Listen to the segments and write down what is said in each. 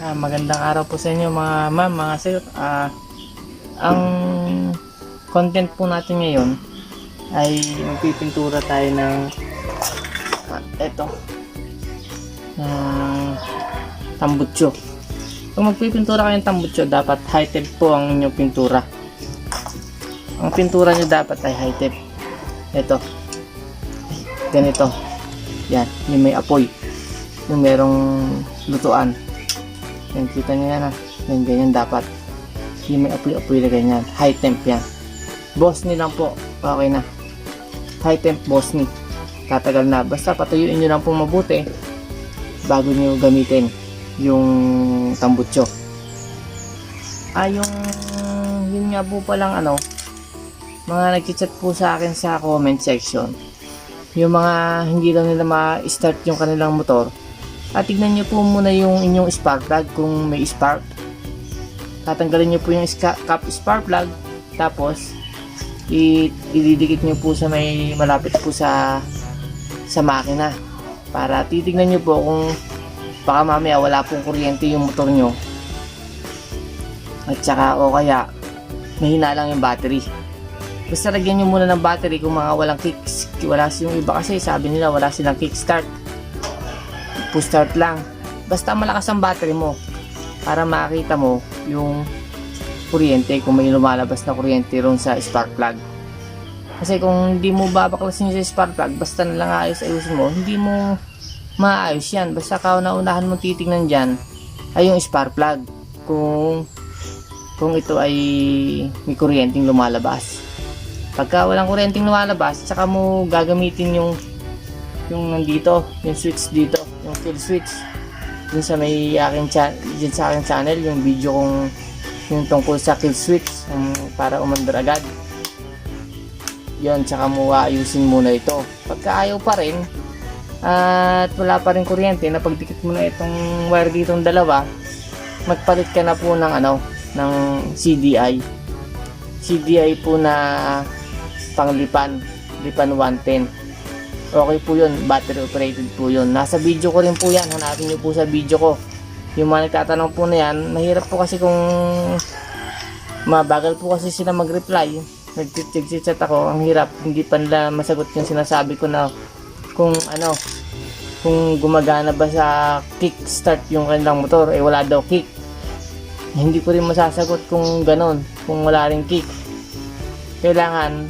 Magandang araw po sa inyo mga ma'am, mga sir. Ang content po natin ngayon ay magpipintura tayo ng eto tambutso. Kung magpipintura kayo ng tambutso, dapat high-tech po ang inyong pintura. Ang pintura nyo dapat ay high-tech. Eto, ganito. Yan, yung may apoy, yung merong lutuan. Yan, kita nyo yan yan, ganyan dapat. Yung may apoy-apoy na ganyan. High temp yan. Bosny lang po. Okay na. High temp Bosny. Tatagal na. Basta patuyuin nyo lang po mabuti bago nyo gamitin yung tambutso. Yun nga po palang mga nag-chat po sa akin sa comment section. Yung mga hindi lang nila ma-start yung kanilang motor. Tignan nyo po muna yung inyong spark plug kung may spark. Tatanggalin nyo po yung cap spark plug. Tapos ididikit nyo po sa may malapit po sa makina. Para titignan nyo po kung baka mamaya wala pong kuryente yung motor nyo. At saka o kaya mahina lang yung battery. Basta lagyan nyo muna ng battery kung mga walang kicks. Wala yung iba kasi sabi nila wala silang kickstart. Push start lang. Basta malakas ang battery mo para makita mo yung kuryente, kung may lumalabas na kuryente ron sa spark plug. Kasi kung hindi mo babaklasin sa spark plug, basta na lang ayos-ayusin mo, hindi mo maayos yan. Basta kauna-unahan mo titignan dyan ay yung spark plug, kung ito ay may kuryenteng lumalabas. Pagka walang kuryenteng lumalabas, saka mo gagamitin yung nandito, yung switch dito, yung kill switch dun sa may dyan sa aking channel, yung video kong yung tungkol sa kill switch, para umandar agad yun. Tsaka mo ayusin muna ito. Pagka ayaw pa rin at wala pa rin kuryente, napagdikit mo na itong wire dito ng dalawa, magpalit ka na po ng CDI po na panglipan 110. Okay po yun, battery operated po yun. Nasa video ko rin po yan, hanapin nyo po sa video ko. Yung mga nagtatanong po na yan, mahirap po kasi kung mabagal po kasi sila mag-reply. Nag-chat ako, ang hirap, hindi pa nila masagot yung sinasabi ko na kung gumagana ba sa kickstart yung kanilang motor. Wala daw kick. Hindi ko rin masasagot kung ganon, kung wala rin kick. Kailangan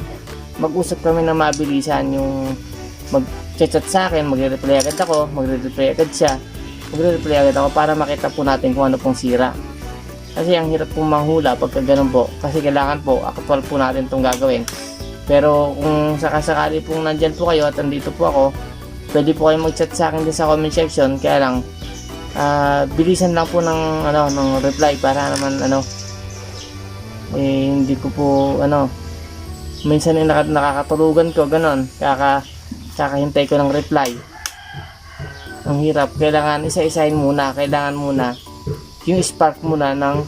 mag-usap kami na mabilisan. Yung mag-chat sa akin, magre-reply agad ako, magre-reply agad siya, magre-reply agad ako para makita po natin kung ano pong sira. Kasi ang hirap pong manghula pagka ganun po, kasi kailangan po actual po natin itong gagawin. Pero kung sakasakali pong nandyan po kayo at andito po ako, pwede po kayo mag-chat sa akin din sa comment section. Kaya lang bilisan lang po ng reply para naman hindi ko po minsan nakakatulugan ko ganon, kakahintay ko ng reply. Ang hirap. Kailangan isa-isahin muna. Kailangan muna yung spark muna ng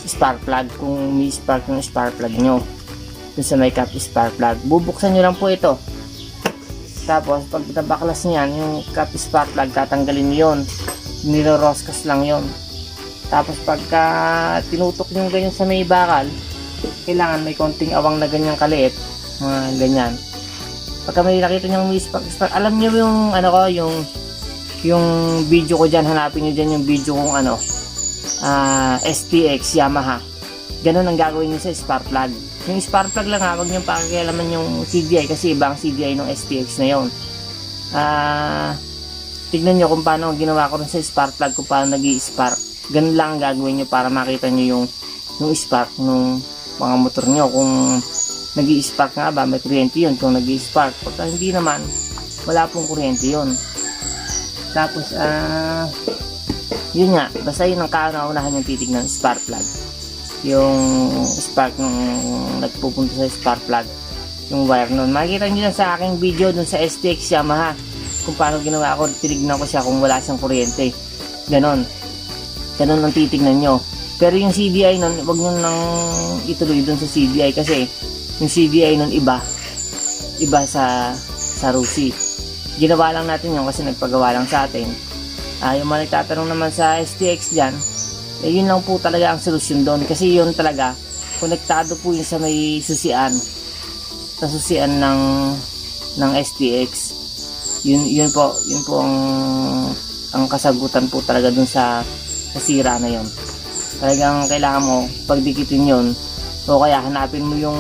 spark plug, kung may spark yung spark plug nyo dun sa may cap spark plug. Bubuksan nyo lang po ito. Tapos pag nabaklas nyan yung cap spark plug, tatanggalin nyo yun. Niloroskas lang yun. Tapos pagka tinutok nyo ganyan sa may bakal, kailangan may konting awang na ganyang kaliit, mga ganyan. Pagka may nakita nyo may spark, alam nyo yung yung video ko dyan, hanapin nyo dyan yung video kong STX Yamaha. Ganun ang gagawin nyo sa spark plug. Yung spark plug lang huwag nyo pakialaman yung CDI, kasi ibang CDI ng STX na yun. Tignan nyo kung paano ginawa ko rin sa spark plug, kung paano nag-i-spark. Ganun lang ang gagawin nyo para makita nyo yung spark ng mga motor nyo, kung nag-i-spark nga ba, may kuryente yun kung nag-i-spark. Pagka hindi naman, wala pong kuryente yun. Tapos yun nga, basta yun ang kauna-unahan yung titignan, spark plug. Yung spark nung nagpupunta sa spark plug, yung wire nun. Makikita nyo lang sa aking video dun sa STX Yamaha kung paano ginawa ko. Tinignan ko siya kung wala siyang kuryente. Ganon ang titignan nyo. Pero yung CDI nun, wag nyo nang ituloy dun sa CDI, kasi yung CDI nun iba sa Rusi. ginawa lang natin yun kasi nagpagawa lang sa atin. Yung mga nagtatanong naman sa STX dyan, yun lang po talaga ang solusyon doon. Kasi yun talaga, konektado po yun sa may susian. Sa susian ng STX. Yun po ang kasagutan po talaga dun sa sira na yun. Talagang kailangan mo pagdikitin yun, o kaya hanapin mo yung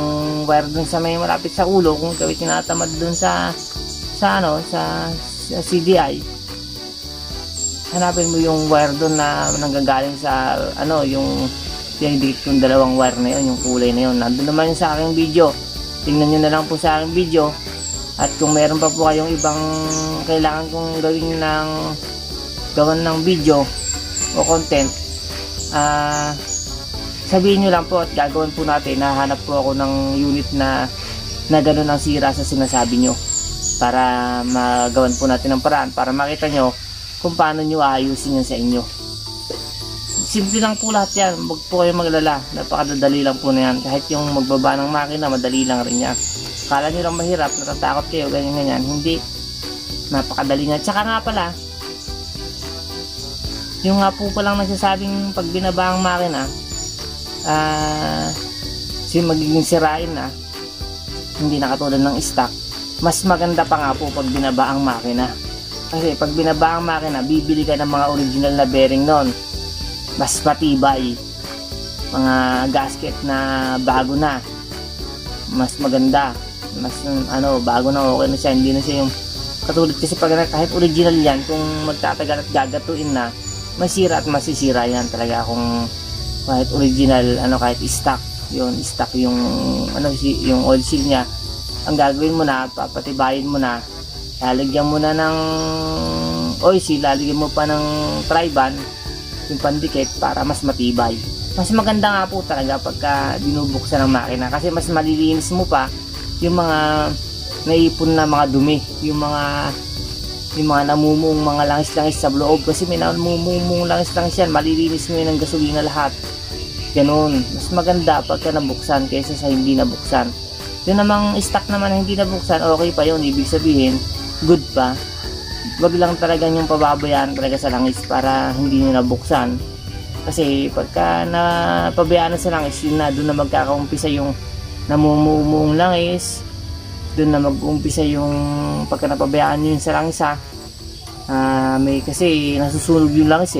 wire dun sa may malapit sa ulo kung ikaw tinatamad dun sa CDI. Hanapin mo yung wire dun na nanggagaling sa yung dikit yung dalawang wire na yun, yung kulay na yun. Nandun naman yung sa aking video, tingnan nyo na lang po sa aking video. At kung meron pa po kayong ibang kailangan kong gawan ng video o content, sabihin nyo lang po at gagawin po natin. Nahanap po ako ng unit na ganun ang sira sa sinasabi nyo, para magawan po natin ng paraan para makita nyo kung paano nyo aayusin yan sa inyo. Simple lang po lahat yan, huwag po kayong maglala, napakadadali lang po na yan. Kahit yung magbaba ng makina, madali lang rin yan. Kala nyo lang mahirap, natatakot kayo, ganyan, hindi, napakadali nga. Tsaka nga pala, yung nga po palang nagsasabing pag binaba ang makina, magiging sirain na, hindi na katulad ng stock. Mas maganda pa nga po pag binaba ang makina. Kasi pag binaba ang makina, bibili ka ng mga original na bearing nun, mas matibay, mga gasket na bago na, mas maganda, mas bago na, okay na siya, hindi na siya yung katulad. Kasi pag kahit original yan, kung magtatagal at gagatuin na, masira at masisira yan talaga. Kung kahit original, kahit stock yung yung oil seal niya, ang gagawin mo na, papatibayin mo na, lalagyan mo na ng oil seal, lalagyan mo pa ng tri-band, yung pandikit, para mas matibay. Mas maganda nga po talaga pagka binubuksan ng makina, kasi mas malilinis mo pa yung mga naipon na mga dumi, yung mga namumung mga langis-langis sa loob. Kasi may namumung langis-langis yan, malilinis mo yun ng gasolina lahat. Ganun, mas maganda pagka nabuksan kaysa sa hindi nabuksan. Yung namang stock naman na hindi nabuksan, okay pa yun, ibig sabihin good pa. Wag lang talaga yung pababayaan talaga sa langis para hindi nyo nabuksan. Kasi pagka napabayaan na sa langis, yun na, doon na magkakaumpisa yung namumung langis, doon na mag-umpisa yung pagka napabayaan nyo yun sa langis may kasi nasusunog yung langis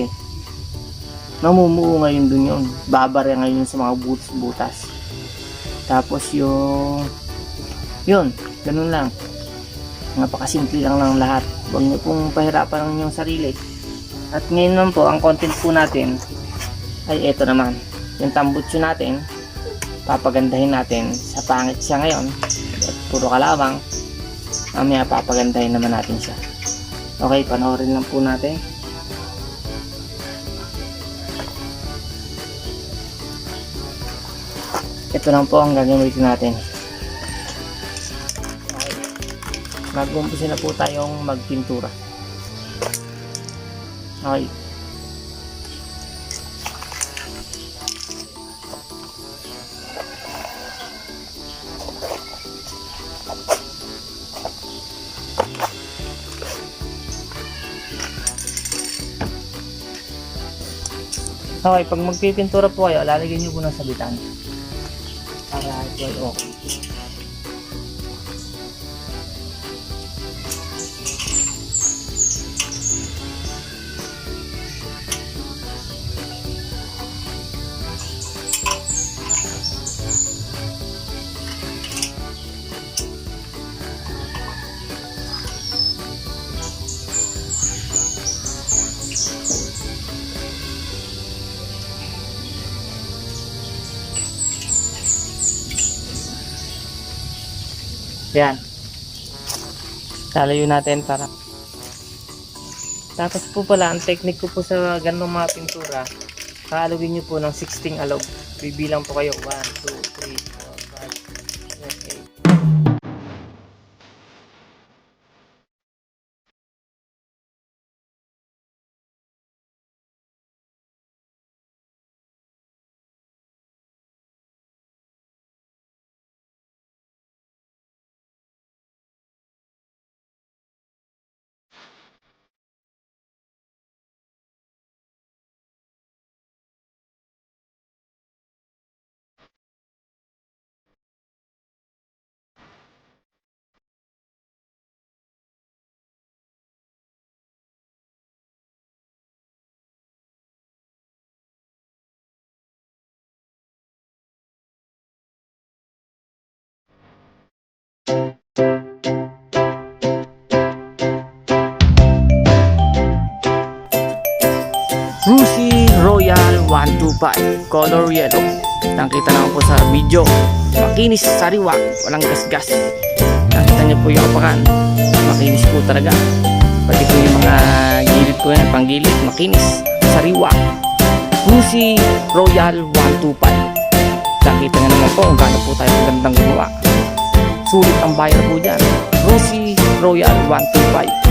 mamumuo ngayon dun yun, babara ngayon sa mga butas. Tapos yun, ganun lang, napakasimple lang lahat. Huwag nyo pong pahirapan ng inyong sarili. At ngayon naman po, ang content po natin ay eto naman, yung tambutso natin, papagandahin natin. Sa pangit siya ngayon at puro kalawang, mamaya papagandahin naman natin siya. Okay, panoorin lang po natin. Ito lang po ang gagamitin natin. Okay. Mag-umpisa na po tayong magpintura. Okay. Okay, pag magpipintura po kayo, lalagyan nyo po ng sabitan para ito ay okay. Yan. Lalayo natin para. Tapos po pala, ang technique ko po sa ganung mga pintura, haalugin nyo po ng 16 alog. Bibilang po kayo. 1, 2, 3, 125 color yellow. Nakita naman po sa video, makinis, sariwa, walang gasgas. Nakita niyo po yung apakan, makinis po talaga. Pati po yung mga gilid po yan, panggilid, makinis, sariwa. Rusi Royal 125. Nakita niyo naman po kung gaano po tayo magandang gumawa. Sulit ang bayar po dyan. Rusi Royal 125.